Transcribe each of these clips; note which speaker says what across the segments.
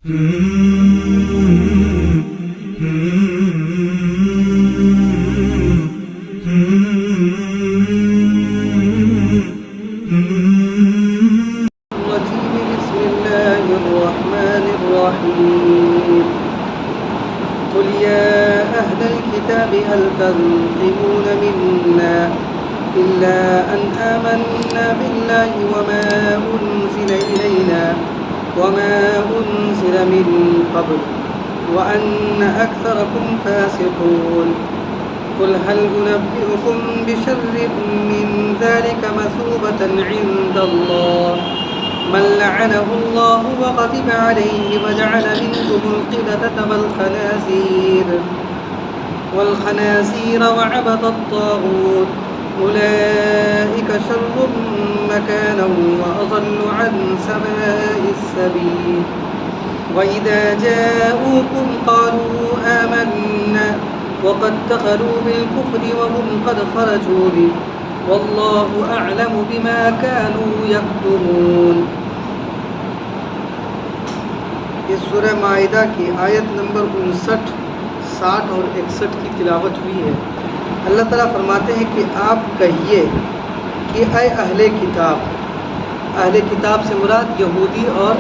Speaker 1: بسم الله الرحمن الرحيم قل يا أهل الكتاب هل تنقمون منا إلا أن آمنا بالله وما أنزل إلينا وما أنزل من قبل وأن أكثركم فاسقون قل هل أنبئكم بشر من ذلك مثوبة عند الله من لعنه الله وغضب عليه وجعل منهم القردة والخنازير وعبد الطاغوت أولئك شر مكانا وأضل عن سواء السبيل وإذا جاءوكم قالوا آمنا وقد دخلوا بالكفر وهم قد خرجوا به والله أعلم بما كانوا يكتمون. یہ سورہ مائدہ کی آیت نمبر 59، 60 اور 61 کی تلاوت ہوئی ہے. اللہ تعالیٰ فرماتے ہیں کہ آپ کہیے کہ اے اہل کتاب سے مراد یہودی اور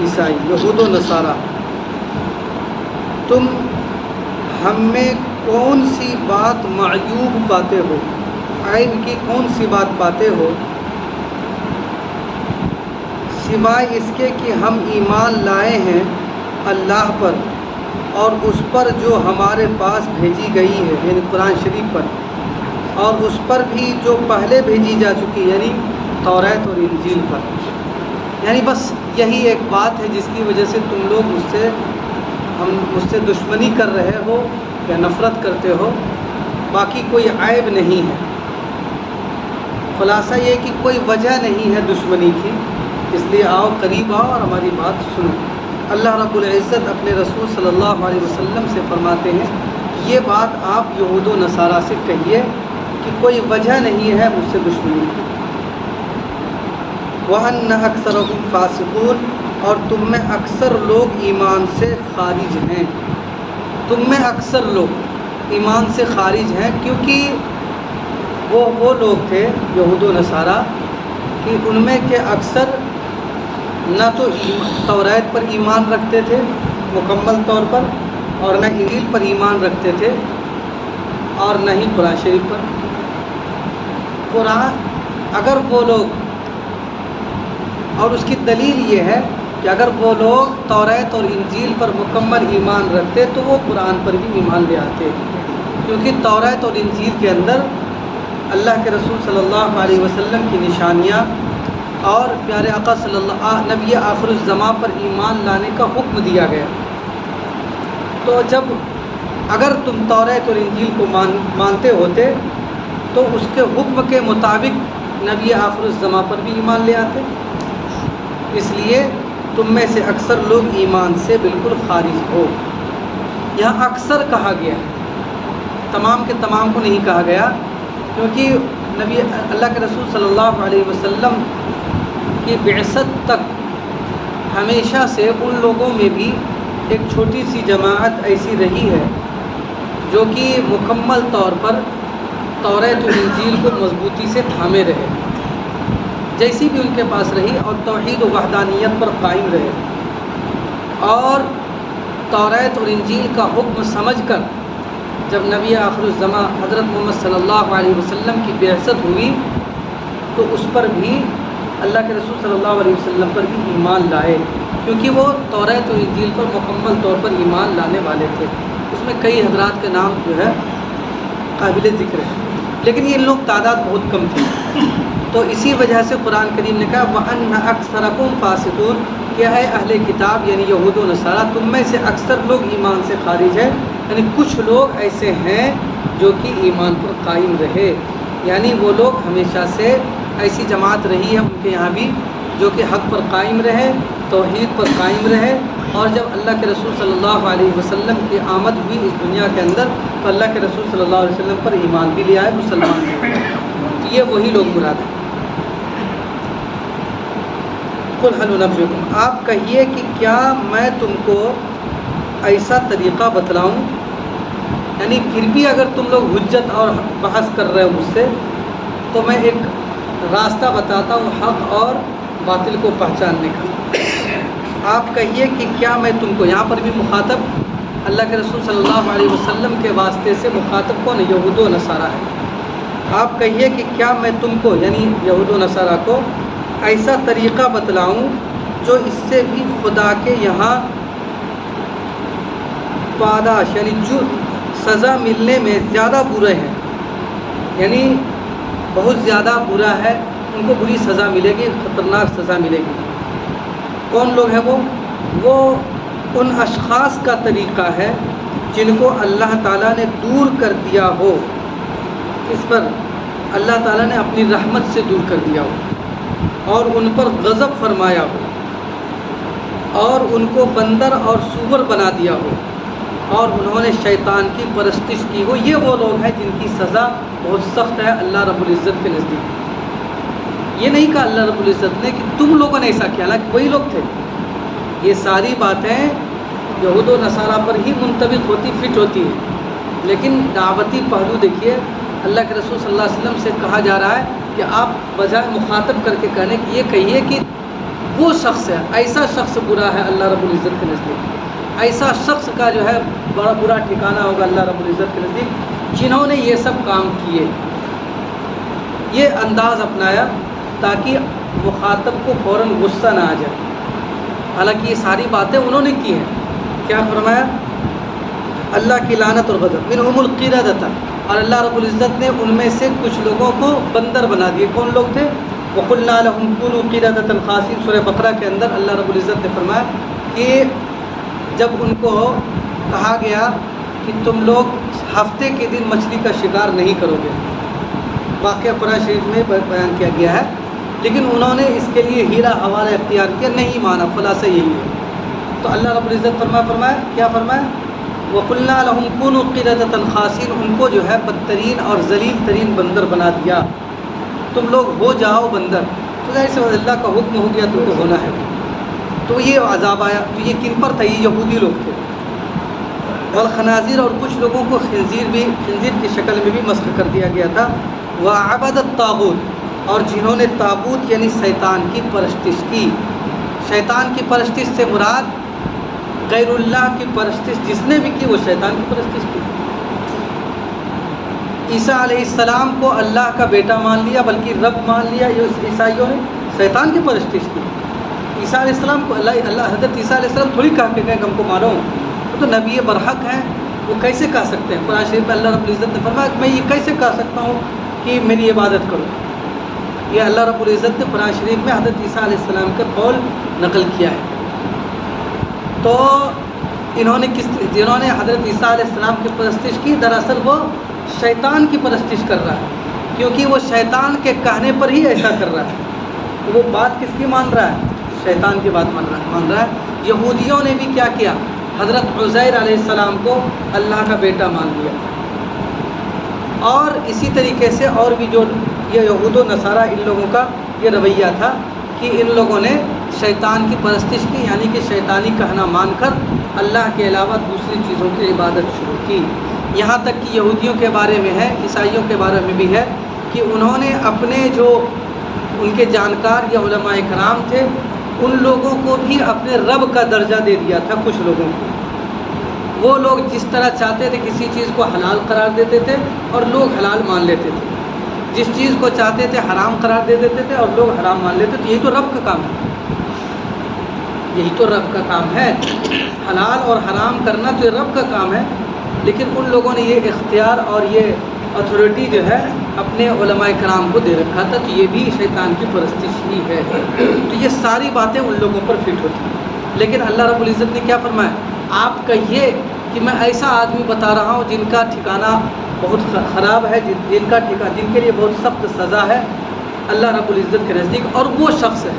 Speaker 1: عیسائی، یہود و نصارہ، تم ہم میں کون سی بات معیوب پاتے ہو، عیب کی کون سی بات پاتے ہو، سوائے اس کے کہ ہم ایمان لائے ہیں اللہ پر اور اس پر جو ہمارے پاس بھیجی گئی ہے یعنی قرآن شریف پر، اور اس پر بھی جو پہلے بھیجی جا چکی یعنی توریت اور انجیل پر. یعنی بس یہی ایک بات ہے جس کی وجہ سے تم لوگ مجھ سے دشمنی کر رہے ہو یا نفرت کرتے ہو، باقی کوئی عیب نہیں ہے. خلاصہ یہ کہ کوئی وجہ نہیں ہے دشمنی کی، اس لیے آؤ، قریب آؤ اور ہماری بات سنو. اللہ رب العزت اپنے رسول صلی اللہ علیہ وسلم سے فرماتے ہیں یہ بات آپ یہود و نصارہ سے کہیے کہ کوئی وجہ نہیں ہے مجھ سے دشمنی کی. وَأَنَّ أَكْثَرَكُمْ فَاسِقُونَ، اور تم میں اکثر لوگ ایمان سے خارج ہیں. تم میں اکثر لوگ ایمان سے خارج ہیں کیونکہ وہ لوگ تھے یہود و نصارہ کہ ان میں کے اکثر نہ تو توریت پر ایمان رکھتے تھے مکمل طور پر، اور نہ انجیل پر ایمان رکھتے تھے، اور نہ ہی قرآن شریف پر. اگر وہ لوگ، اور اس کی دلیل یہ ہے کہ اگر وہ لوگ توریت اور انجیل پر مکمل ایمان رکھتے تو وہ قرآن پر بھی ایمان لے آتے، کیونکہ توریت اور انجیل کے اندر اللہ کے رسول صلی اللہ علیہ وسلم کی نشانیاں اور پیارے آقا نبی آخر الزماں پر ایمان لانے کا حکم دیا گیا. تو اگر تم توریت اور انجیل کو مانتے ہوتے تو اس کے حکم کے مطابق نبی آخر الزماں پر بھی ایمان لے آتے. اس لیے تم میں سے اکثر لوگ ایمان سے بالکل خارج ہو. یہاں اکثر کہا گیا، تمام کے تمام کو نہیں کہا گیا، کیونکہ اللہ کے رسول صلی اللہ علیہ وسلم کی بعثت تک ہمیشہ سے ان لوگوں میں بھی ایک چھوٹی سی جماعت ایسی رہی ہے جو کہ مکمل طور پر توریت و انجیل کو مضبوطی سے تھامے رہے، جیسی بھی ان کے پاس رہی، اور توحید و وحدانیت پر قائم رہے، اور توریت اور انجیل کا حکم سمجھ کر جب نبی آخر الزماں حضرت محمد صلی اللہ علیہ وسلم کی بعثت ہوئی تو اس پر بھی اللہ کے رسول صلی اللہ علیہ وسلم پر بھی ایمان لائے، کیونکہ وہ توریت و انجیل پر مکمل طور پر ایمان لانے والے تھے. اس میں کئی حضرات کے نام جو ہے قابل ذکر ہے، لیکن یہ لوگ تعداد بہت کم تھی. تو اسی وجہ سے قرآن کریم نے کہا وَأَنَّ أَكْثَرَكُمْ فَاسِقُونَ، کہ اے اہل کتاب یعنی یہود و نصارہ، تم میں سے اکثر لوگ ایمان سے خارج ہیں. یعنی کچھ لوگ ایسے ہیں جو کہ ایمان پر قائم رہے، یعنی وہ لوگ ہمیشہ سے ایسی جماعت رہی ہے ان کے یہاں بھی جو کہ حق پر قائم رہے، توحید پر قائم رہے، اور جب اللہ کے رسول صلی اللہ علیہ وسلم کی آمد ہوئی اس دنیا کے اندر تو اللہ کے رسول صلی اللہ علیہ وسلم پر ایمان بھی لے آئے، مسلمان بھی. یہ وہی لوگ مراد ہیں. قل هل انبئکم، آپ کہیے کہ کیا میں تم کو ایسا طریقہ بتلاؤں، یعنی پھر بھی اگر تم لوگ حجت اور بحث کر رہے ہو مجھ سے تو میں ایک راستہ بتاتا ہوں حق اور باطل کو پہچاننے کا۔ آپ کہیے کہ کیا میں تم کو، یہاں پر بھی مخاطب اللہ کے رسول صلی اللہ علیہ وسلم کے واسطے سے مخاطب کون ہے؟ یہود و نصارہ ہے۔ آپ کہیے کہ کیا میں تم کو، یعنی یہود و نصارہ کو، ایسا طریقہ بتلاؤں جو اس سے بھی خدا کے یہاں پاداش، یعنی جو سزا ملنے میں زیادہ برے ہیں، یعنی بہت زیادہ برا ہے، ان کو بری سزا ملے گی، خطرناک سزا ملے گی۔ کون لوگ ہیں وہ ان اشخاص کا طریقہ ہے جن کو اللہ تعالیٰ نے دور کر دیا ہو، اس پر اللہ تعالیٰ نے اپنی رحمت سے دور کر دیا ہو اور ان پر غضب فرمایا ہو اور ان کو بندر اور سور بنا دیا ہو اور انہوں نے شیطان کی پرستش کی ہو۔ یہ وہ لوگ ہیں جن کی سزا بہت سخت ہے اللہ رب العزت کے نزدیک۔ یہ نہیں کہا اللہ رب العزت نے کہ تم لوگوں نے ایسا کیا، حالانکہ وہی لوگ تھے۔ یہ ساری باتیں یہود و نصارہ پر ہی منطبق ہوتی، فٹ ہوتی ہیں، لیکن دعوتی پہلو دیکھیے، اللہ کے رسول صلی اللہ علیہ وسلم سے کہا جا رہا ہے کہ آپ بجائے مخاطب کر کے کہنے کہ یہ کہیے کہ وہ شخص ہے، ایسا شخص برا ہے اللہ رب العزت کے نزدیک، ایسا شخص کا جو ہے بڑا برا ٹھکانہ ہوگا اللہ رب العزت کے نزدیک جنہوں نے یہ سب کام کیے۔ یہ انداز اپنایا تاکہ مخاطب کو فوراً غصہ نہ آ جائے، حالانکہ یہ ساری باتیں انہوں نے کی ہیں۔ کیا فرمایا؟ اللہ کی لعنت اور غضب، منہم القردۃ، اور اللہ رب العزت نے ان میں سے کچھ لوگوں کو بندر بنا دیے۔ کون لوگ تھے؟ وَقُلْنَا لَهُمْ كُونُوا قِرَدَةً خَاسِئِينَ، سورہ بقرہ کے اندر اللہ رب العزت نے فرمایا کہ جب ان کو کہا گیا کہ تم لوگ ہفتے کے دن مچھلی کا شکار نہیں کرو گے، واقعہ قرآن شریف میں بیان کیا گیا ہے، لیکن انہوں نے اس کے لیے ہیرا حوالہ اختیار کیا، نہیں مانا۔ خلاصہ یہی ہے۔ تو اللہ رب العزت فرمایا کیا فرمایا؟ وَقُلْنَا لَهُمْ كُونُوا قِرَدَةً خَاسِئِينَ، ان کو جو ہے بدترین اور ذلیل ترین بندر بنا دیا، تم لوگ ہو جاؤ بندر۔ تو ظاہر سے اللہ کا حکم ہو گیا تو ہونا ہے۔ تو یہ عذاب آیا، تو یہ کن پر تھا؟ یہ یہودی لوگ تھے۔ والخنازیر، اور کچھ لوگوں کو خنزیر کی شکل میں بھی مسخ کر دیا گیا تھا۔ وعبد الطاغوت، اور جنہوں نے طاغوت یعنی شیطان کی پرستش کی۔ شیطان کی پرستش سے مراد غیر اللہ کی پرستش جس نے بھی کی وہ شیطان کی پرستش کی۔ عیسیٰ علیہ السلام کو اللہ کا بیٹا مان لیا، بلکہ رب مان لیا، یہ عیسائیوں نے شیطان کی پرستش کی۔ عیسیٰ علیہ السلام کو اللہ حضرت عیسیٰ علیہ السلام تھوڑی کہا کہ ہم کو مانو، وہ تو نبی برحق ہیں، وہ کیسے کہہ سکتے ہیں؟ قرآن شریف میں اللہ رب العزت نے فرمایا کہ میں یہ کیسے کہہ سکتا ہوں کہ میری عبادت کرو؟ یہ اللہ رب العزت نے قرآن شریف میں حضرت عیسیٰ علیہ السلام کا قول نقل کیا ہے۔ تو جنہوں نے حضرت عیسیٰ علیہ السلام کی پرستش کی، دراصل وہ شیطان کی پرستش کر رہا ہے، کیونکہ وہ شیطان کے کہنے پر ہی ایسا کر رہا ہے۔ تو وہ بات کس کی مان رہا ہے؟ شیطان کی بات مان رہا ہے۔ یہودیوں نے بھی کیا کیا؟ حضرت عزیر علیہ السلام کو اللہ کا بیٹا مان لیا۔ اور اسی طریقے سے اور بھی جو یہ یہود و نصارہ، ان لوگوں کا یہ رویہ تھا کہ ان لوگوں نے شیطان کی پرستش کی، یعنی کہ شیطانی کہنا مان کر اللہ کے علاوہ دوسری چیزوں کی عبادت شروع کی۔ یہاں تک کہ یہودیوں کے بارے میں ہے، عیسائیوں کے بارے میں بھی ہے کہ انہوں نے اپنے جو ان کے جانکار یا علماء کرام تھے ان لوگوں کو بھی اپنے رب کا درجہ دے دیا تھا۔ کچھ لوگوں کو وہ لوگ جس طرح چاہتے تھے کسی چیز کو حلال قرار دیتے تھے اور لوگ حلال مان لیتے تھے، جس چیز کو چاہتے تھے حرام قرار دے دیتے تھے اور لوگ حرام مان لیتے تھے۔ یہی تو رب کا کام ہے، یہی تو رب کا کام ہے، حلال اور حرام کرنا تو یہ رب کا کام ہے، لیکن ان لوگوں نے یہ اختیار اور یہ اتھارٹی جو ہے اپنے علماء کرام کو دے رکھا تھا۔ تو یہ بھی شیطان کی پرستش ہی ہے۔ تو یہ ساری باتیں ان لوگوں پر فٹ ہوتی ہیں، لیکن اللہ رب العزت نے کیا فرمایا؟ آپ کہیے کہ میں ایسا آدمی بتا رہا ہوں جن کا ٹھکانہ بہت خراب ہے، جن کے لیے بہت سخت سزا ہے اللہ رب العزت کے نزدیک، اور وہ شخص ہے۔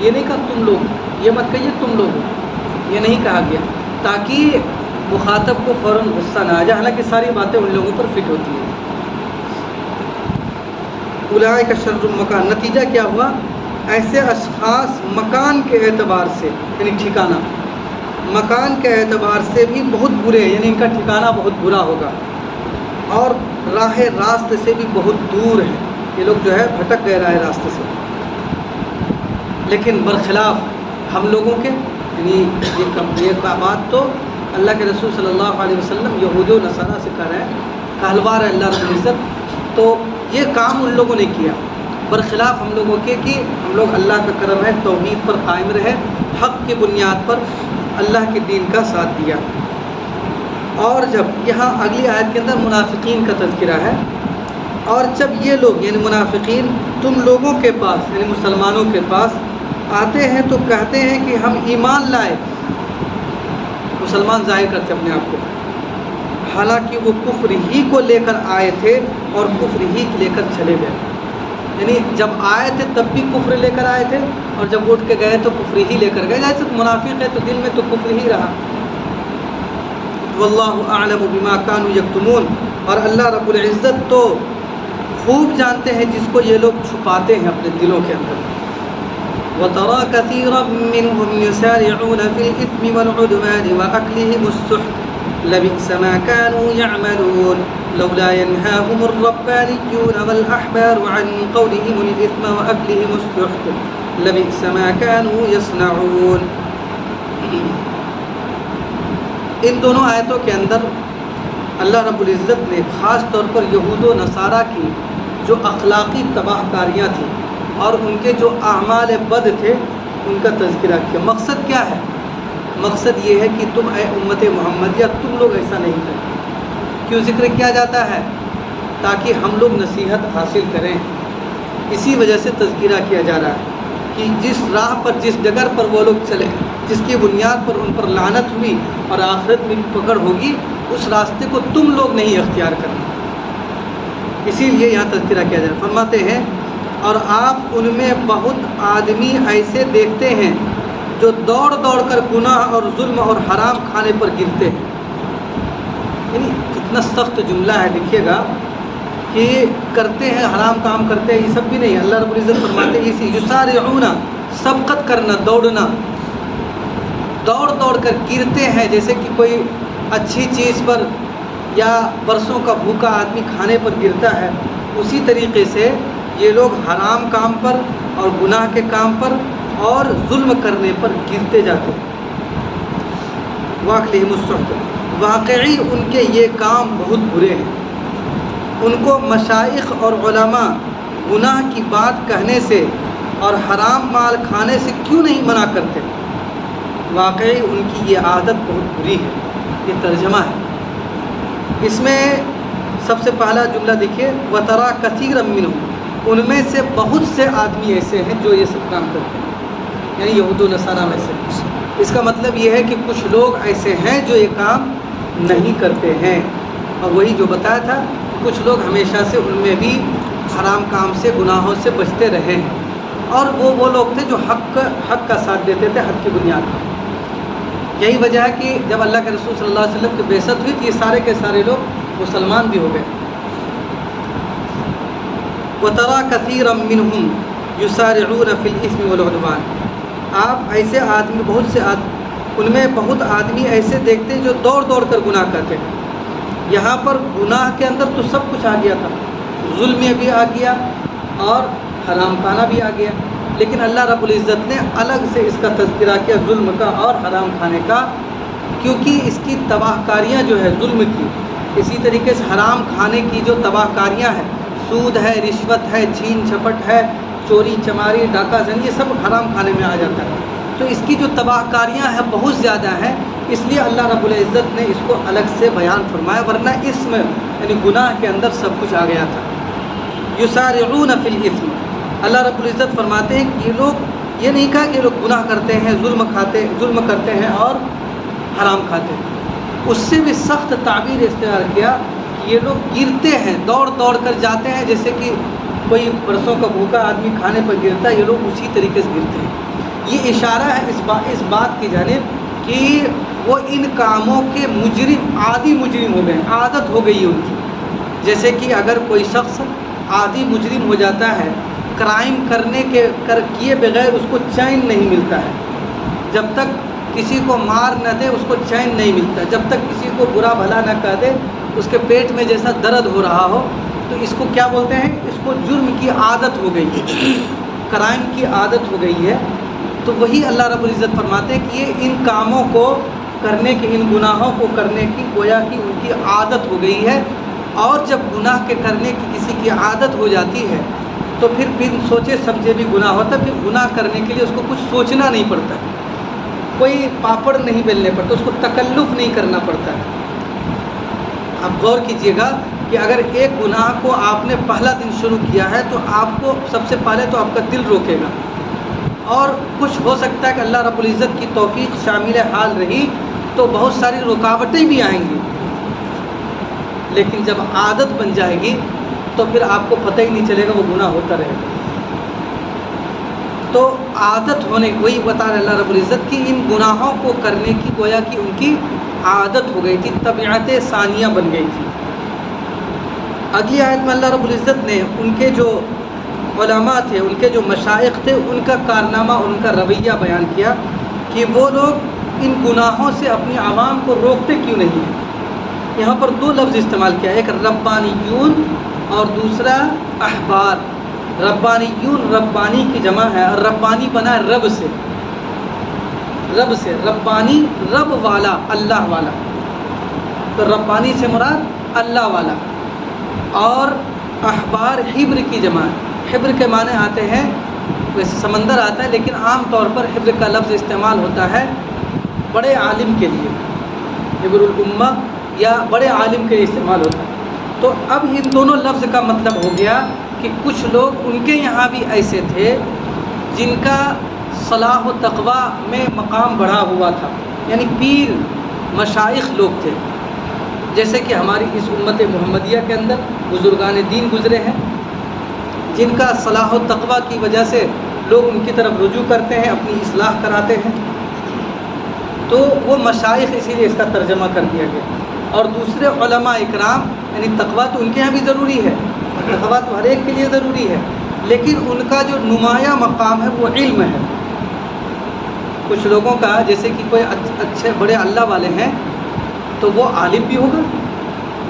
Speaker 1: یہ نہیں کہا تم لوگ، یہ مت کہیے تم لوگ، یہ نہیں کہا گیا تاکہ مخاطب کو فوراً غصہ نہ آ جائے، حالانکہ ساری باتیں ان لوگوں پر فٹ ہوتی ہیں۔ اولئک شر مکان، نتیجہ کیا ہوا ایسے اشخاص مکان کے اعتبار سے یعنی ٹھکانہ، مکان کے اعتبار سے بھی بہت برے ہیں، یعنی ان کا ٹھکانہ بہت برا ہوگا، اور راہ راست سے بھی بہت دور ہے، یہ لوگ جو ہے بھٹک گئے راہ راستے سے۔ لیکن برخلاف ہم لوگوں کے، یعنی یہ بات تو اللہ کے رسول صلی اللہ علیہ وسلم یہود و نصارہ سے کر رہے ہیں، کہلوار ہے اللہ رب العزت، تو یہ کام ان لوگوں نے کیا برخلاف ہم لوگوں کے، کہ ہم لوگ اللہ کا کرم ہے توحید پر قائم رہے، حق کی بنیاد پر اللہ کے دین کا ساتھ دیا۔ اور جب یہاں اگلی آیت کے اندر منافقین کا تذکرہ ہے، اور جب یہ لوگ یعنی منافقین تم لوگوں کے پاس یعنی مسلمانوں کے پاس آتے ہیں تو کہتے ہیں کہ ہم ایمان لائے، مسلمان ظاہر کرتے اپنے آپ کو، حالانکہ وہ کفر ہی کو لے کر آئے تھے اور کفر ہی لے کر چلے گئے، یعنی جب آئے تھے تب بھی کفر لے کر آئے تھے، اور جب اٹھ کے گئے تو کفر ہی لے کر گئے، جیسے منافق ہے تو دل میں تو کفر ہی رہا۔ واللہ اعلم بما كانوا یکتمون، اور اللہ رب العزت تو خوب جانتے ہیں جس کو یہ لوگ چھپاتے ہیں اپنے دلوں کے اندر۔ وَتَرَى كَثِيرًا مِّنْهُمْ يُسَارِعُونَ فِي الْإِثْمِ وَالْعُدْوَانِ وَأَكْلِهِمُ السُّحْتَ لَبِئْسَ مَا كَانُوا يَعْمَلُونَ لَوْلَا يَنْهَاهُمُ الرَّبَّانِيُّونَ وَالْأَحْبَارُ عَنْ قَوْلِهِمُ الْإِثْمَ وَأَكْلِهِمُ السُّحْتَ لَبِئْسَ مَا كَانُوا يَصْنَعُونَ۔ ان دونوں آیتوں کے اندر اللہ رب العزت نے خاص طور پر یہود و نصارہ کی جو اخلاقی تباہ کاریاں تھیں اور ان کے جو اعمال بد تھے ان کا تذکرہ کیا۔ مقصد کیا ہے؟ مقصد یہ ہے کہ تم اے امت محمدیہ تم لوگ ایسا نہیں کریں۔ کیوں ذکر کیا جاتا ہے؟ تاکہ ہم لوگ نصیحت حاصل کریں، اسی وجہ سے تذکرہ کیا جا رہا ہے کہ جس راہ پر جس ڈگر پر وہ لوگ چلے، جس کی بنیاد پر ان پر لعنت ہوئی اور آخرت میں پکڑ ہوگی، اس راستے کو تم لوگ نہیں اختیار کرنا، اسی لیے یہاں تذکرہ کیا جا رہا ہے۔ فرماتے ہیں اور آپ ان میں بہت آدمی ایسے دیکھتے ہیں جو دوڑ دوڑ کر گناہ اور ظلم اور حرام کھانے پر گرتے ہیں۔ یعنی کتنا سخت جملہ ہے، دیکھیے گا کہ کرتے ہیں حرام کام کرتے ہیں، یہ سب بھی نہیں۔ اللہ رب العزت فرماتے ہیں اسی یسارعون، سبقت کرنا، دوڑنا، دوڑ دوڑ کر گرتے ہیں، جیسے کہ کوئی اچھی چیز پر یا برسوں کا بھوکا آدمی کھانے پر گرتا ہے، اسی طریقے سے یہ لوگ حرام کام پر اور گناہ کے کام پر اور ظلم کرنے پر گرتے جاتے ہیں۔ وَأَكْلِهِمُ السُّحْتَ، واقعی ان کے یہ کام بہت برے ہیں۔ ان کو مشائخ اور علماء گناہ کی بات کہنے سے اور حرام مال کھانے سے کیوں نہیں منع کرتے؟ واقعی ان کی یہ عادت بہت بری ہے۔ یہ ترجمہ ہے، اس میں سب سے پہلا جملہ دیکھیے وَتَرَى كَثِيرًا مِّنْهُمْ، ان میں سے بہت سے آدمی ایسے ہیں جو یہ سب کام کرتے ہیں، یعنی یہود و نصارہ میں سے۔ اس کا مطلب یہ ہے کہ کچھ لوگ ایسے ہیں جو یہ کام نہیں کرتے ہیں، اور وہی جو بتایا تھا کچھ لوگ ہمیشہ سے ان میں بھی حرام کام سے گناہوں سے بچتے رہے ہیں، اور وہ لوگ تھے جو حق کا ساتھ دیتے تھے حق کی بنیاد پر۔ یہی وجہ ہے کہ جب اللہ کے رسول صلی اللہ علیہ وسلم کی بعثت ہوئی تو یہ سارے کے سارے لوگ مسلمان بھی ہو گئے۔ وَتَرَى كَثِيرًا مِّنْهُمْ يُسَارِعُونَ فِي الْإِثْمِ وَالْعُدْوَانِ، آپ ایسے آدمی ان میں بہت آدمی ایسے دیکھتے ہیں جو دوڑ دوڑ کر گناہ کرتے ہیں۔ یہاں پر گناہ کے اندر تو سب کچھ آ گیا تھا، ظلم بھی آ گیا اور حرام کھانا بھی آ گیا، لیکن اللہ رب العزت نے الگ سے اس کا تذکرہ کیا ظلم کا اور حرام کھانے کا، کیونکہ اس کی تباہ کاریاں جو ہے ظلم کی، اسی طریقے سے حرام کھانے کی جو تباہ کاریاں ہیں، سود ہے، رشوت ہے، چھین جھپٹ ہے، چوری چماری، ڈاکہ زنی، یہ سب حرام کھانے میں آ جاتا ہے، تو اس کی جو تباہ کاریاں ہیں بہت زیادہ ہیں، اس لیے اللہ رب العزت نے اس کو الگ سے بیان فرمایا، ورنہ اس میں یعنی گناہ کے اندر سب کچھ آ گیا تھا۔ یسارعون فی الاثم، اللہ رب العزت فرماتے ہیں کہ یہ لوگ یہ نہیں کہا کہ یہ لوگ گناہ کرتے ہیں، ظلم کرتے ہیں اور حرام کھاتے ہیں، اس سے بھی سخت تعبیر استعمال کیا کہ یہ لوگ گرتے ہیں، دوڑ دوڑ کر جاتے ہیں، جیسے کہ کوئی برسوں کا بھوکا آدمی کھانے پر گرتا ہے، یہ لوگ اسی طریقے سے گرتے ہیں۔ یہ اشارہ ہے اس بات کی جانب کہ وہ ان کاموں کے مجرم، عادی مجرم ہو گئے، عادت ہو گئی ہے ان کی۔ جیسے کہ اگر کوئی شخص عادی مجرم ہو جاتا ہے کرائم کیے بغیر اس کو چین نہیں ملتا ہے. جب تک کسی کو مار نہ دے اس کو چین نہیں ملتا. جب تک کسی کو برا بھلا نہ کہہ دے اس کے پیٹ میں جیسا درد ہو رہا ہو. تو اس کو کیا بولتے ہیں؟ اس کو جرم کی عادت ہو گئی ہے، کرائم کی عادت ہو گئی ہے. تو وہی اللہ رب العزت فرماتے ہیں کہ یہ ان کاموں کو کرنے کی، ان گناہوں کو کرنے کی گویا کہ ان کی عادت ہو گئی ہے. اور جب گناہ کے کرنے کی کسی کی عادت ہو جاتی ہے تو پھر سوچے سمجھے بھی گناہ ہوتا ہے. پھر گناہ کرنے کے لیے اس کو کچھ سوچنا نہیں پڑتا، کوئی پاپڑ نہیں بیلنے پڑتا، اس کو تکلف نہیں کرنا پڑتا ہے. آپ غور کیجئے گا کہ اگر ایک گناہ کو آپ نے پہلا دن شروع کیا ہے تو آپ کو سب سے پہلے تو آپ کا دل روکے گا، اور کچھ ہو سکتا ہے کہ اللہ رب العزت کی توفیق شامل حال رہی تو بہت ساری رکاوٹیں بھی آئیں گی. لیکن جب عادت بن جائے گی تو پھر آپ کو پتہ ہی نہیں چلے گا، وہ گناہ ہوتا رہے گا. تو عادت ہونے، وہی بتا رہے اللہ رب العزت کی ان گناہوں کو کرنے کی گویا کہ ان کی عادت ہو گئی تھی، طبیعت ثانیہ بن گئی تھی. اگلی آیت میں اللہ رب العزت نے ان کے جو علماء تھے، ان کے جو مشائخ تھے، ان کا کارنامہ اور ان کا رویہ بیان کیا کہ وہ لوگ ان گناہوں سے اپنی عوام کو روکتے کیوں نہیں ہیں. یہاں پر دو لفظ استعمال کیا، ایک ربانیون اور دوسرا احبار. ربانیون ربانی کی جمع ہے، اور ربانی بنا رب سے، ربانی رب والا، اللہ والا. تو ربانی سے مراد اللہ والا. اور احبار حبر کی جمع ہے. حبر کے معنی آتے ہیں، ویسے سمندر آتا ہے لیکن عام طور پر حبر کا لفظ استعمال ہوتا ہے بڑے عالم کے لیے، حبر الامہ یا بڑے عالم کے لیے استعمال ہوتا ہے. تو اب ان دونوں لفظ کا مطلب ہو گیا کہ کچھ لوگ ان کے یہاں بھی ایسے تھے جن کا صلاح و تقویٰ میں مقام بڑھا ہوا تھا، یعنی پیر مشائخ لوگ تھے. جیسے کہ ہماری اس امت محمدیہ کے اندر بزرگان دین گزرے ہیں جن کا صلاح و تقویٰ کی وجہ سے لوگ ان کی طرف رجوع کرتے ہیں، اپنی اصلاح کراتے ہیں. تو وہ مشائخ اسی لیے اس کا ترجمہ کر دیا گیا. اور دوسرے علماء اکرام، یعنی تقویٰ تو ان کے یہاں بھی ضروری ہے، تقویٰ تو ہر ایک کے لیے ضروری ہے، لیکن ان کا جو نمایاں مقام ہے وہ علم ہے. کچھ لوگوں کا جیسے کہ کوئی اچھے بڑے اللہ والے ہیں تو وہ عالم بھی ہوگا،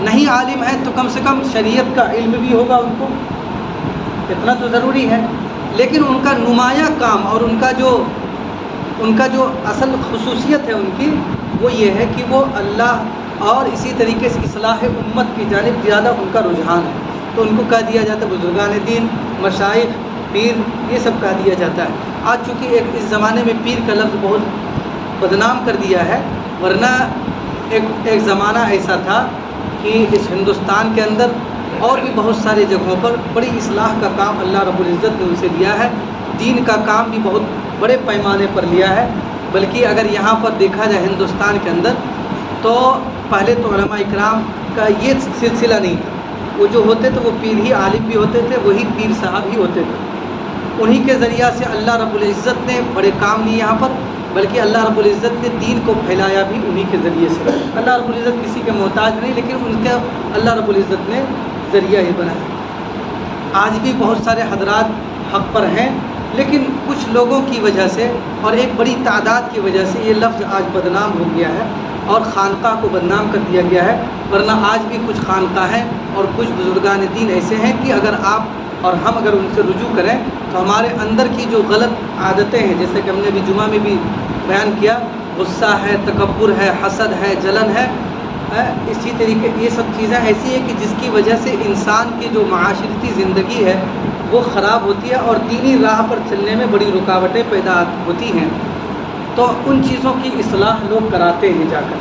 Speaker 1: نہیں عالم ہے تو کم سے کم شریعت کا علم بھی ہوگا، ان کو اتنا تو ضروری ہے. لیکن ان کا نمایاں کام اور ان کا جو اصل خصوصیت ہے ان کی، وہ یہ ہے کہ وہ اللہ اور اسی طریقے سے اصلاح امت کی جانب زیادہ ان کا رجحان ہے. تو ان کو کہہ دیا جاتا ہے بزرگان دین، مشائخ، پیر، یہ سب کہہ دیا جاتا ہے. آج چونکہ اس زمانے میں پیر کا لفظ بہت بدنام کر دیا ہے، ورنہ ایک زمانہ ایسا تھا کہ اس ہندوستان کے اندر اور بھی بہت سارے جگہوں پر بڑی اصلاح کا کام اللہ رب العزت نے ان سے لیا ہے. دین کا کام بھی بہت بڑے پیمانے پر لیا ہے. بلکہ اگر یہاں پر دیکھا جائے ہندوستان کے اندر تو پہلے تو علماء اکرام کا یہ سلسلہ نہیں تھا. وہ جو ہوتے تھے وہ پیر ہی عالم بھی ہوتے تھے، وہی پیر صاحب ہی ہوتے تھے. انہی کے ذریعہ سے اللہ رب العزت نے بڑے کام لیے یہاں پر، بلکہ اللہ رب العزت نے دین کو پھیلایا بھی انہی کے ذریعے سے. اللہ رب العزت کسی کے محتاج نہیں، لیکن ان کا اللہ رب العزت نے ذریعہ ہی بنایا. آج بھی بہت سارے حضرات حق پر ہیں، لیکن کچھ لوگوں کی وجہ سے اور ایک بڑی تعداد کی وجہ سے یہ لفظ آج بدنام ہو گیا ہے اور خانقاہ کو بدنام کر دیا گیا ہے. ورنہ آج بھی کچھ خانقاہیں اور کچھ بزرگان دین ایسے ہیں کہ اگر آپ اور ہم اگر ان سے رجوع کریں تو ہمارے اندر کی جو غلط عادتیں ہیں، جیسے کہ ہم نے ابھی جمعہ میں بھی بیان کیا، غصہ ہے، تکبر ہے، حسد ہے، جلن ہے، اسی طریقے یہ سب چیزیں ایسی ہیں کہ جس کی وجہ سے انسان کی جو معاشرتی زندگی ہے وہ خراب ہوتی ہے اور دینی راہ پر چلنے میں بڑی رکاوٹیں پیدا ہوتی ہیں. تو ان چیزوں کی اصلاح لوگ کراتے ہیں جا کر.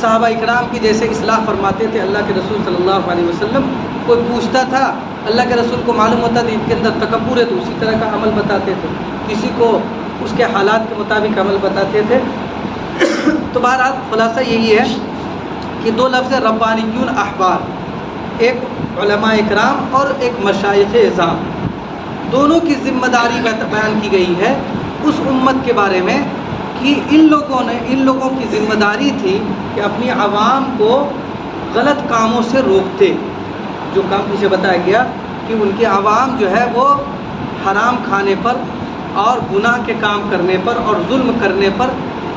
Speaker 1: صحابہ اکرام کی جیسے اصلاح فرماتے تھے اللہ کے رسول صلی اللہ علیہ وسلم. کوئی پوچھتا تھا، اللہ کے رسول کو معلوم ہوتا تھا ان کے اندر تکبر ہے تو اسی طرح کا عمل بتاتے تھے، کسی کو اس کے حالات کے مطابق عمل بتاتے تھے. تو بہرحال خلاصہ یہی ہے کہ دو لفظ ربانیون احبار، ایک علماء اکرام اور ایک مشائخ اعظام، دونوں کی ذمہ داری بیان کی گئی ہے اس امت کے بارے میں کہ ان لوگوں کی ذمہ داری تھی کہ اپنی عوام کو غلط کاموں سے روکتے. جو کام پیچھے بتایا گیا کہ ان کی عوام جو ہے وہ حرام کھانے پر اور گناہ کے کام کرنے پر اور ظلم کرنے پر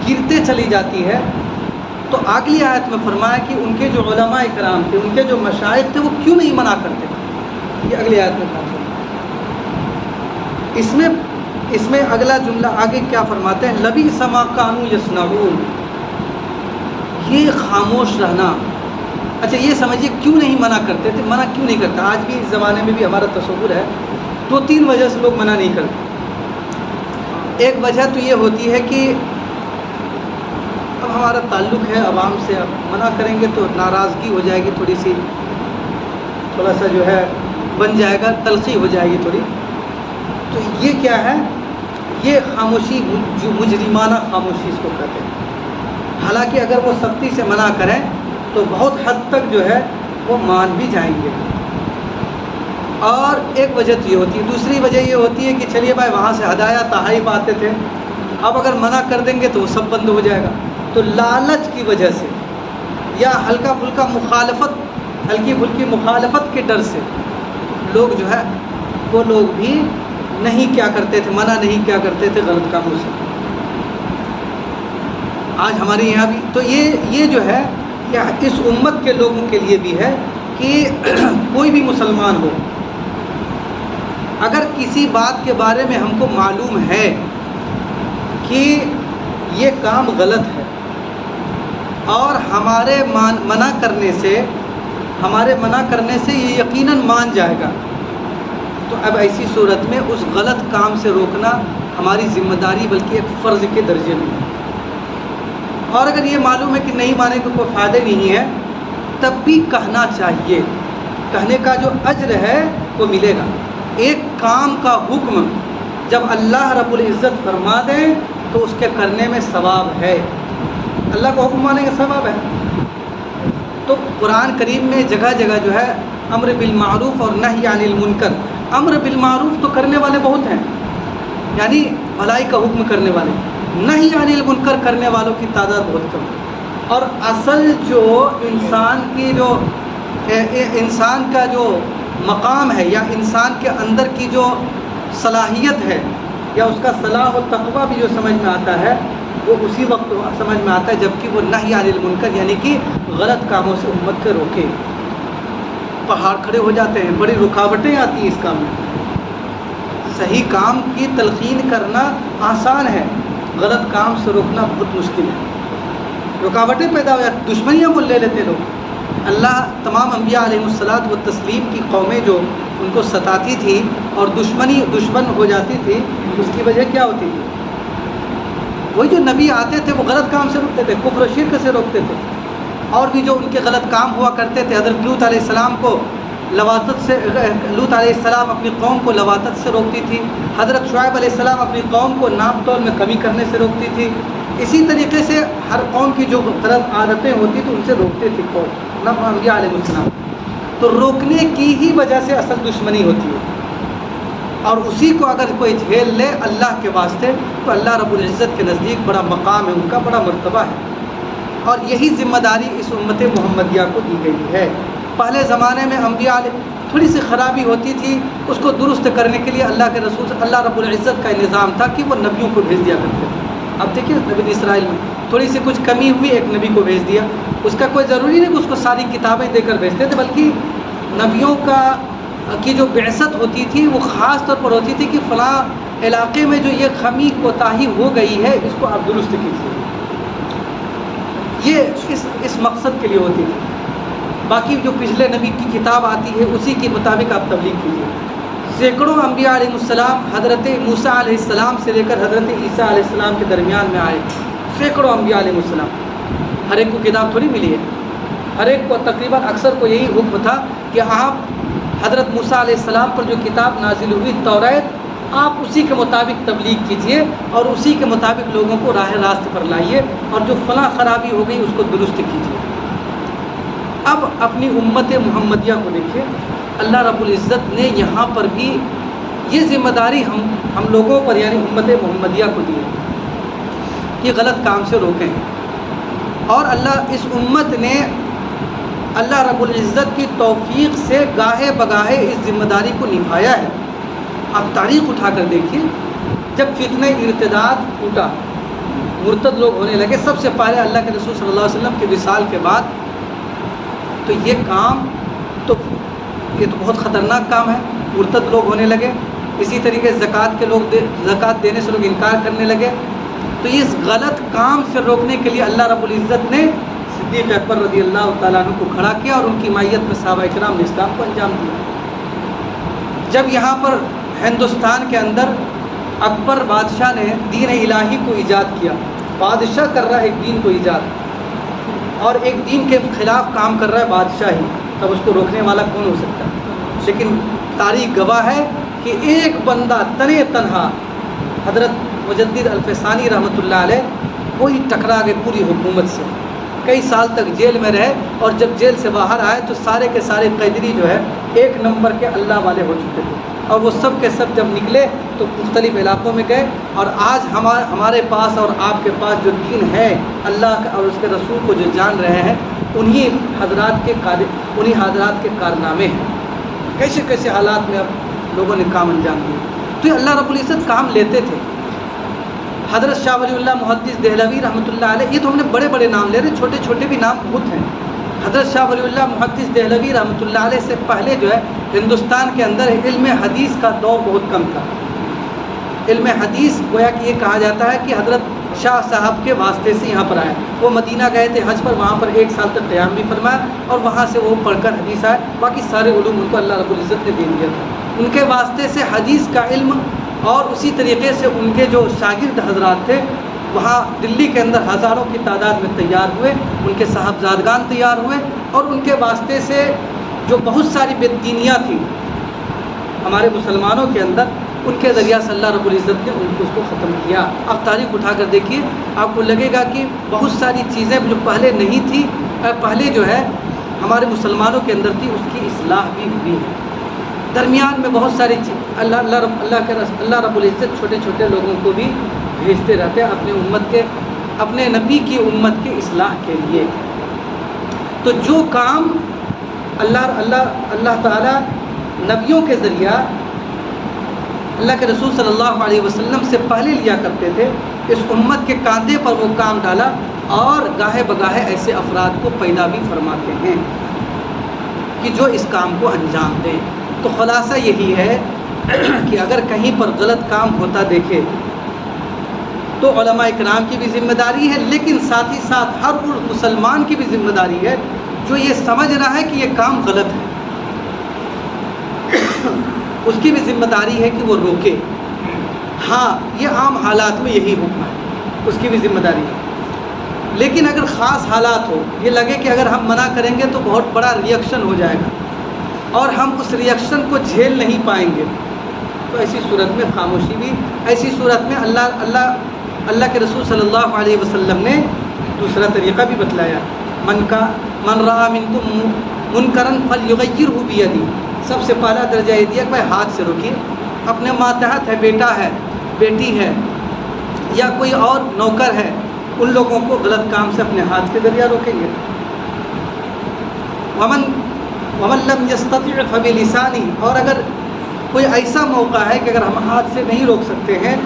Speaker 1: گرتے چلی جاتی ہے، تو اگلی آیت میں فرمایا کہ ان کے جو علماء کرام تھے، ان کے جو مشائخ تھے، وہ کیوں نہیں منع کرتے؟ یہ اگلی آیت میں کہا اس میں اگلا جملہ آگے کیا فرماتے ہیں؟ لبئس ما کانوا یصنعون، یہ خاموش رہنا. اچھا یہ سمجھیے کیوں نہیں منع کرتے تھے؟ منع کیوں نہیں کرتا؟ آج بھی اس زمانے میں بھی ہمارا تصور ہے 2-3 وجہ سے لوگ منع نہیں کرتے. ایک وجہ تو یہ ہوتی ہے کہ اب ہمارا تعلق ہے عوام سے، اب منع کریں گے تو ناراضگی ہو جائے گی، تھوڑا سا جو ہے بن جائے گا، تلخی ہو جائے گی تھوڑی. تو یہ کیا ہے؟ یہ خاموشی، جو مجرمانہ خاموشی اس کو کہتے ہیں. حالانکہ اگر وہ سختی سے منع کریں تو بہت حد تک جو ہے وہ مان بھی جائیں گے. اور ایک وجہ تو یہ ہوتی ہے. دوسری وجہ یہ ہوتی ہے کہ چلیے بھائی وہاں سے ہدایہ تحائف آتے تھے، اب اگر منع کر دیں گے تو وہ سب بند ہو جائے گا. تو لالچ کی وجہ سے یا ہلکی پھلکی مخالفت کے ڈر سے لوگ جو ہے وہ لوگ بھی نہیں کیا کرتے تھے، منع نہیں کیا کرتے تھے غلط کاموں سے. آج ہمارے یہاں بھی تو یہ جو ہے اس امت کے لوگوں کے لیے بھی ہے کہ کوئی بھی مسلمان ہو، اگر کسی بات کے بارے میں ہم کو معلوم ہے کہ یہ کام غلط ہے اور ہمارے منع کرنے سے یہ یقیناً مان جائے گا، تو اب ایسی صورت میں اس غلط کام سے روکنا ہماری ذمہ داری بلکہ ایک فرض کے درجے میں ہے. اور اگر یہ معلوم ہے کہ نہیں مانے کو کوئی فائدہ نہیں ہے، تب بھی کہنا چاہیے. کہنے کا جو اجر ہے وہ ملے گا. ایک کام کا حکم جب اللہ رب العزت فرما دیں تو اس کے کرنے میں ثواب ہے. اللہ کا حکم مانے کا ثواب ہے. تو قرآن کریم میں جگہ جگہ جو ہے امر بالمعروف اور نہی عن المنکر. امر بالمعروف تو کرنے والے بہت ہیں، یعنی بھلائی کا حکم کرنے والے. نہی عن المنکر کرنے والوں کی تعداد بہت کم. اور اصل جو انسان کا جو مقام ہے یا انسان کے اندر کی جو صلاحیت ہے یا اس کا صلاح و تقویٰ بھی جو سمجھ میں آتا ہے وہ اسی وقت سمجھ میں آتا ہے جبکہ وہ نہی عن المنکر یعنی کہ غلط کاموں سے امت کو روکے. پہاڑ کھڑے ہو جاتے ہیں، بڑی رکاوٹیں آتی ہیں اس کام میں. صحیح کام کی تلقین کرنا آسان ہے، غلط کام سے روکنا بہت مشکل ہے. رکاوٹیں پیدا ہو جاتی، دشمنیاں وہ لے لیتے لوگ. اللہ تمام انبیاء علیہ الصلاۃ والتسلیم کی قومیں جو ان کو ستاتی تھی اور دشمن ہو جاتی تھی، اس کی وجہ کیا ہوتی تھی؟ وہی جو نبی آتے تھے وہ غلط کام سے روکتے تھے، کفر و شرک سے روکتے تھے. اور بھی جو ان کے غلط کام ہوا کرتے تھے، حضرت لوط علیہ السلام کو لوط علیہ السلام اپنی قوم کو لواطت سے روکتی تھی. حضرت شعیب علیہ السلام اپنی قوم کو ناپ تول میں کمی کرنے سے روکتی تھی. اسی طریقے سے ہر قوم کی جو غلط عادتیں ہوتی تو ان سے روکتے تھے انبیاء علیہ السلام. تو روکنے کی ہی وجہ سے اصل دشمنی ہوتی ہے، اور اسی کو اگر کوئی جھیل لے اللہ کے واسطے تو اللہ رب العزت کے نزدیک بڑا مقام ہے، ان کا بڑا مرتبہ ہے. اور یہی ذمہ داری اس امت محمدیہ کو دی گئی ہے. پہلے زمانے میں انبیاء تھوڑی سی خرابی ہوتی تھی، اس کو درست کرنے کے لیے اللہ کے رسول اللہ رب العزت کا نظام تھا کہ وہ نبیوں کو بھیج دیا کرتے تھے. اب دیکھیے نبی اسرائیل میں تھوڑی سی کچھ کمی ہوئی، ایک نبی کو بھیج دیا. اس کا کوئی ضروری نہیں کہ اس کو ساری کتابیں دے کر بھیجتے تھے، بلکہ نبیوں کی جو بعثت ہوتی تھی وہ خاص طور پر ہوتی تھی کہ فلاں علاقے میں جو یہ خمی کوتاہی ہو گئی ہے اس کو آپ درست کیجیے. یہ اس مقصد کے لیے ہوتی تھی. باقی جو پچھلے نبی کی کتاب آتی ہے اسی کے مطابق آپ تبلیغ کیجیے. سینکڑوں انبیاء علیہ السلام حضرت موسیٰ علیہ السلام سے لے کر حضرت عیسیٰ علیہ السلام کے درمیان میں آئے. سینکڑوں انبیاء علیہ السلام، ہر ایک کو کتاب تھوڑی ملی ہے. ہر ایک کو تقریباً اکثر کو یہی حکم تھا کہ آپ حضرت موسیٰ علیہ السلام پر جو کتاب نازل ہوئی توریت، آپ اسی کے مطابق تبلیغ کیجیے اور اسی کے مطابق لوگوں کو راہ راست پر لائیے، اور جو فلاں خرابی ہو گئی اس کو درست کیجیے. اب اپنی امت محمدیہ کو دیکھیے، اللہ رب العزت نے یہاں پر بھی یہ ذمہ داری ہم لوگوں پر یعنی امت محمدیہ کو دی ہے کہ غلط کام سے روکیں. اور اس امت نے اللہ رب العزت کی توفیق سے گاہے بگاہے اس ذمہ داری کو نبھایا ہے. آپ تاریخ اٹھا کر دیکھیے، جب فتنہ ارتداد ٹوٹا، مرتد لوگ ہونے لگے، سب سے پہلے اللہ کے رسول صلی اللہ علیہ وسلم کے وصال کے بعد، تو یہ کام تو یہ تو بہت خطرناک کام ہے، مرتد لوگ ہونے لگے۔ اسی طریقے سے زکوٰۃ دینے سے لوگ انکار کرنے لگے۔ تو اس غلط کام سے روکنے کے لیے اللہ رب العزت نے صدیق اکبر رضی اللہ تعالیٰ عنہ کو کھڑا کیا اور ان کی مائیت میں صحابہ اکرام نے اسلام کو انجام دیا۔ جب یہاں پر ہندوستان کے اندر اکبر بادشاہ نے دین الہی کو ایجاد کیا، بادشاہ کر رہا ہے ایک دین کو ایجاد، اور ایک دین کے خلاف کام کر رہا ہے بادشاہ ہی، تب اس کو روکنے والا کون ہو سکتا ہے؟ لیکن تاریخ گواہ ہے کہ ایک بندہ تنے تنہا، حضرت مجدد الفسانی رحمۃ اللہ علیہ، وہی ٹکرا گئے پوری حکومت سے، کئی سال تک جیل میں رہے، اور جب جیل سے باہر آئے تو سارے کے سارے قیدی جو ہے ایک نمبر کے اللہ والے ہو چکے تھے، اور وہ سب کے سب جب نکلے تو مختلف علاقوں میں گئے، اور آج ہمارے پاس اور آپ کے پاس جو دین ہے اللہ کا اور اس کے رسول کو جو جان رہے ہیں، انہی حضرات کے کارنامے ہیں۔ کیسے کیسے حالات میں اب لوگوں نے کام انجام دیے، تو یہ اللہ رب العزت کام لیتے تھے۔ حضرت شاہ ولی اللہ محدث دہلوی رحمۃ اللہ علیہ، یہ تو ہم نے بڑے بڑے نام لے رہے ہیں، چھوٹے چھوٹے بھی نام بہت ہیں۔ حضرت شاہ ولی اللہ محدث دہلوی رحمۃ اللہ علیہ سے پہلے جو ہے ہندوستان کے اندر علم حدیث کا دور بہت کم تھا۔ علم حدیث گویا کہ یہ کہا جاتا ہے کہ حضرت شاہ صاحب کے واسطے سے یہاں پر آئے، وہ مدینہ گئے تھے حج پر، وہاں پر 1 سال تک قیام بھی فرمایا، اور وہاں سے وہ پڑھ کر حدیث آئے، باقی سارے علوم ان کو اللہ رب العزت نے دے دیا تھا۔ ان کے واسطے سے حدیث کا علم، اور اسی طریقے سے ان کے جو شاگرد حضرات تھے وہاں دلی کے اندر ہزاروں کی تعداد میں تیار ہوئے، ان کے صاحبزادگان تیار ہوئے، اور ان کے واسطے سے جو بہت ساری بے دینیاں تھیں ہمارے مسلمانوں کے اندر، ان کے ذریعہ سے اللہ رب العزت نے اس کو ختم کیا۔ اب تاریخ اٹھا کر دیکھیے، آپ کو لگے گا کہ بہت ساری چیزیں جو پہلے نہیں تھی، پہلے جو ہے ہمارے مسلمانوں کے اندر تھی، اس کی اصلاح بھی ہوئی ہے۔ درمیان میں بہت ساری اللہ رب العزت چھوٹے چھوٹے لوگوں کو بھی بھیجتے رہتے ہیں اپنے امت کے، اپنے نبی کی امت کے اصلاح کے لیے۔ تو جو کام اللہ تعالیٰ نبیوں کے ذریعہ اللہ کے رسول صلی اللہ علیہ وسلم سے پہلے لیا کرتے تھے، اس امت کے کاندھے پر وہ کام ڈالا، اور گاہے بگاہے ایسے افراد کو پیدا بھی فرماتے ہیں کہ جو اس کام کو انجام دیں۔ تو خلاصہ یہی ہے کہ اگر کہیں پر غلط کام ہوتا دیکھے تو علماء اکرام کی بھی ذمہ داری ہے، لیکن ساتھ ہی ساتھ ہر مسلمان کی بھی ذمہ داری ہے جو یہ سمجھ رہا ہے کہ یہ کام غلط ہے، اس کی بھی ذمہ داری ہے کہ وہ روکے۔ ہاں، یہ عام حالات میں یہی حکم ہے، اس کی بھی ذمہ داری ہے، لیکن اگر خاص حالات ہو، یہ لگے کہ اگر ہم منع کریں گے تو بہت بڑا ریئیکشن ہو جائے گا اور ہم اس ریئیکشن کو جھیل نہیں پائیں گے، تو ایسی صورت میں خاموشی بھی، ایسی صورت میں اللہ کے رسول صلی اللہ علیہ وسلم نے دوسرا طریقہ بھی بتلایا، من رأى منکم منکرا فلیغیرہ بیدہ۔ سب سے پہلا درجہ یہ دیا کہ بھائی ہاتھ سے روکیے، اپنے ماتحت ہے، بیٹا ہے، بیٹی ہے، یا کوئی اور نوکر ہے، ان لوگوں کو غلط کام سے اپنے ہاتھ کے ذریعہ روکیں گے۔ ومن لم یستطع فبلسانہ، اور اگر کوئی ایسا موقع ہے کہ اگر ہم ہاتھ سے نہیں روک سکتے ہیں،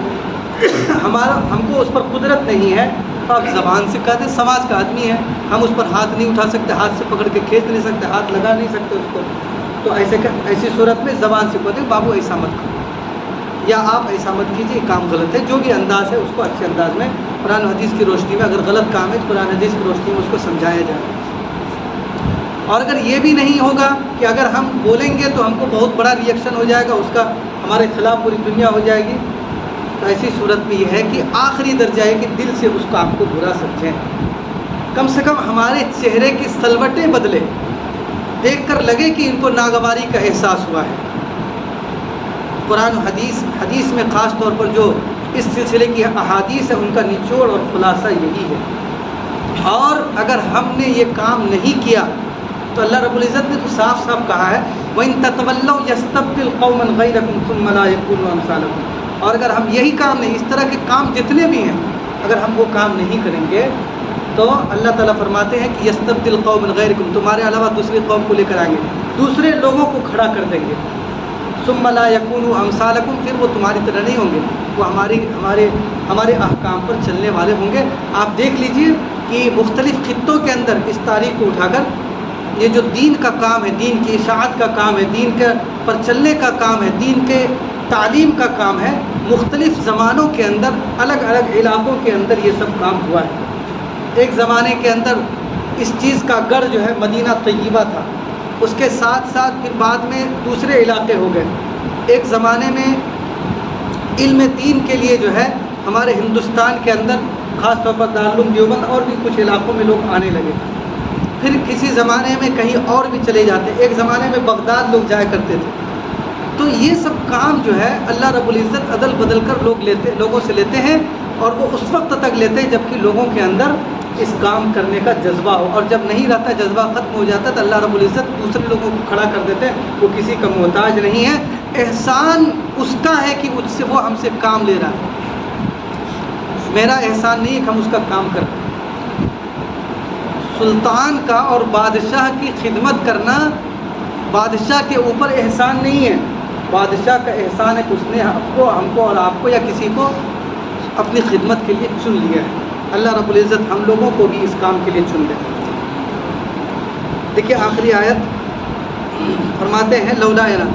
Speaker 1: ہم کو اس پر قدرت نہیں ہے، تو آپ زبان سے کہہ دیں، سماج کا آدمی ہے، ہم اس پر ہاتھ نہیں اٹھا سکتے، ہاتھ سے پکڑ کے کھینچ نہیں سکتے، ہاتھ لگا نہیں سکتے اس کو، تو ایسی صورت میں زبان سے کہہ دیں بابو ایسا مت کرو، یا آپ ایسا مت کیجیے، کام غلط ہے، جو بھی انداز ہے اس کو اچھے انداز میں قرآن و حدیث کی روشنی میں، اگر غلط کام ہے تو قرآن حدیث کی روشنی میں اس کو سمجھایا جائے۔ اور اگر یہ بھی نہیں ہوگا کہ اگر ہم بولیں گے تو ہم کو بہت بڑا ریئیکشن ہو جائے گا، اس کا ہمارے خلاف پوری دنیا ہو جائے گی، تو ایسی صورت میں یہ ہے کہ آخری درجہ ہے کہ دل سے اس کام کو برا سمجھیں، کم سے کم ہمارے چہرے کی سلوٹیں بدلے، دیکھ کر لگے کہ ان کو ناگواری کا احساس ہوا ہے۔ قرآن و حدیث میں خاص طور پر جو اس سلسلے کی احادیث ہے، ان کا نچوڑ اور خلاصہ یہی ہے۔ اور اگر ہم نے یہ کام نہیں کیا تو اللہ رب العزت نے تو صاف صاف کہا ہے وَإِن تَتَوَلَّوْا يَسْتَبْدِلْ قَوْمًا غَيْرَكُمْ ثُمَّ لَا يَكُونُوا أَمْثَالَكُمْ۔ اور اگر ہم یہی کام نہیں، اس طرح کے کام جتنے بھی ہیں، اگر ہم وہ کام نہیں کریں گے تو اللہ تعالیٰ فرماتے ہیں کہ يَسْتَبْدِلْ قَوْمًا غَيْرَكُمْ، تمہارے علاوہ دوسری قوم کو لے کر آئیں گے، دوسرے لوگوں کو کھڑا کر دیں گے، ثم لا یکونوا امثالکم، پھر وہ تمہاری طرح نہیں ہوں گے، وہ ہمارے احکام پر چلنے والے ہوں گے۔ آپ دیکھ لیجئے کہ مختلف خطوں کے اندر اس تاریخ کو اٹھا کر یہ جو دین کا کام ہے، دین کی اشاعت کا کام ہے، دین کے پر چلنے کا کام ہے، دین کے تعلیم کا کام ہے، مختلف زمانوں کے اندر الگ الگ علاقوں کے اندر یہ سب کام ہوا ہے۔ ایک زمانے کے اندر اس چیز کا گڑھ جو ہے مدینہ طیبہ تھا، اس کے ساتھ ساتھ پھر بعد میں دوسرے علاقے ہو گئے۔ ایک زمانے میں علم دین کے لیے جو ہے ہمارے ہندوستان کے اندر خاص طور پر دارالعلوم دیوبند اور بھی کچھ علاقوں میں لوگ آنے لگے، پھر کسی زمانے میں کہیں اور بھی چلے جاتے، ایک زمانے میں بغداد لوگ جایا کرتے تھے۔ تو یہ سب کام جو ہے اللہ رب العزت عدل بدل کر لوگوں سے لیتے ہیں، اور وہ اس وقت تک لیتے ہیں جبکہ لوگوں کے اندر اس کام کرنے کا جذبہ ہو، اور جب نہیں رہتا، جذبہ ختم ہو جاتا ہے، تو اللہ رب العزت دوسرے لوگوں کو کھڑا کر دیتے ہیں۔ وہ کسی کا محتاج نہیں ہے، احسان اس کا ہے کہ اس سے وہ ہم سے کام لے رہا ہے، میرا احسان نہیں ہے کہ ہم اس کا کام کریں۔ سلطان کا اور بادشاہ کی خدمت کرنا بادشاہ کے اوپر احسان نہیں ہے، بادشاہ کا احسان ہے کہ اس نے ہم کو اور آپ کو یا کسی کو اپنی خدمت کے لیے چن لیا ہے۔ اللہ رب العزت ہم لوگوں کو بھی اس کام کے لیے چن لے۔ دیکھیے آخری آیت فرماتے ہیں لولا یرا،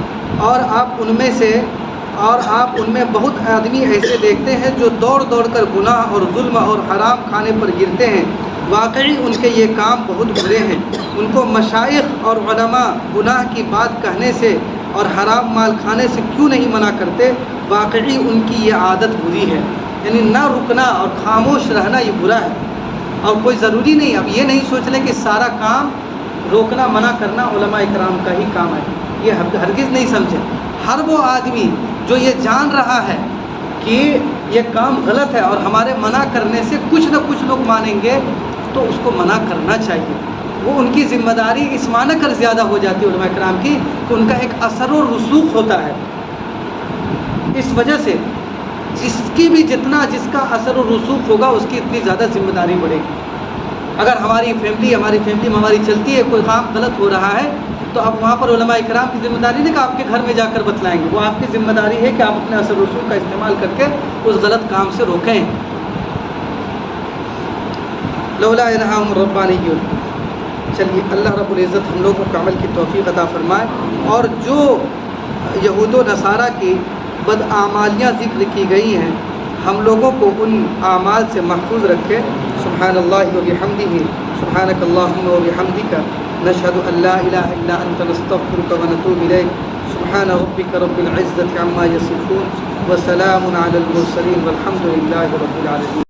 Speaker 1: اور آپ ان میں بہت آدمی ایسے دیکھتے ہیں جو دوڑ دوڑ کر گناہ اور ظلم اور حرام کھانے پر گرتے ہیں، واقعی ان کے یہ کام بہت برے ہیں۔ ان کو مشائخ اور علماء گناہ کی بات کہنے سے اور حرام مال کھانے سے کیوں نہیں منع کرتے؟ واقعی ان کی یہ عادت بری ہے، یعنی نہ رکنا اور خاموش رہنا یہ برا ہے، اور کوئی ضروری نہیں۔ اب یہ نہیں سوچ لیں کہ سارا کام روکنا منع کرنا علماء کرام کا ہی کام ہے، یہ ہرگز نہیں سمجھیں۔ ہر وہ آدمی جو یہ جان رہا ہے کہ یہ کام غلط ہے اور ہمارے منع کرنے سے کچھ نہ کچھ لوگ مانیں گے، تو اس کو منع کرنا چاہیے۔ وہ ان کی ذمہ داری اس معنی کر زیادہ ہو جاتی ہے علماء کرام کی کہ ان کا ایک اثر و رسوخ ہوتا ہے، اس وجہ سے جس کا اثر و رسوخ ہوگا اس کی اتنی زیادہ ذمہ داری بڑھے گی۔ اگر ہماری فیملی میں ہماری چلتی ہے، کوئی کام غلط ہو رہا ہے، تو اب وہاں پر علماء کرام کی ذمہ داری نہیں کہ آپ کے گھر میں جا کر بتلائیں گے، وہ آپ کی ذمہ داری ہے کہ آپ اپنے اثر و رسوخ کا استعمال کر کے اس غلط کام سے روکیں۔ لولا ینہاہم الربانیون، چلیے اللہ رب العزت ہم لوگوں کو عمل کی توفیق عطا فرمائے، اور جو یہود و نصارہ کی بدعمالیاں ذکر کی گئی ہیں ہم لوگوں کو ان اعمال سے محفوظ رکھے۔ سبحان اللہ و بحمدہ، سبحانک اللہم و بحمدک، نشہد ان لا الہ الا انت، نستغفرک و نتوب الیک۔ سبحان ربک رب العزۃ عما یصفون، وسلام علی المرسلین، والحمد للہ رب العالمین۔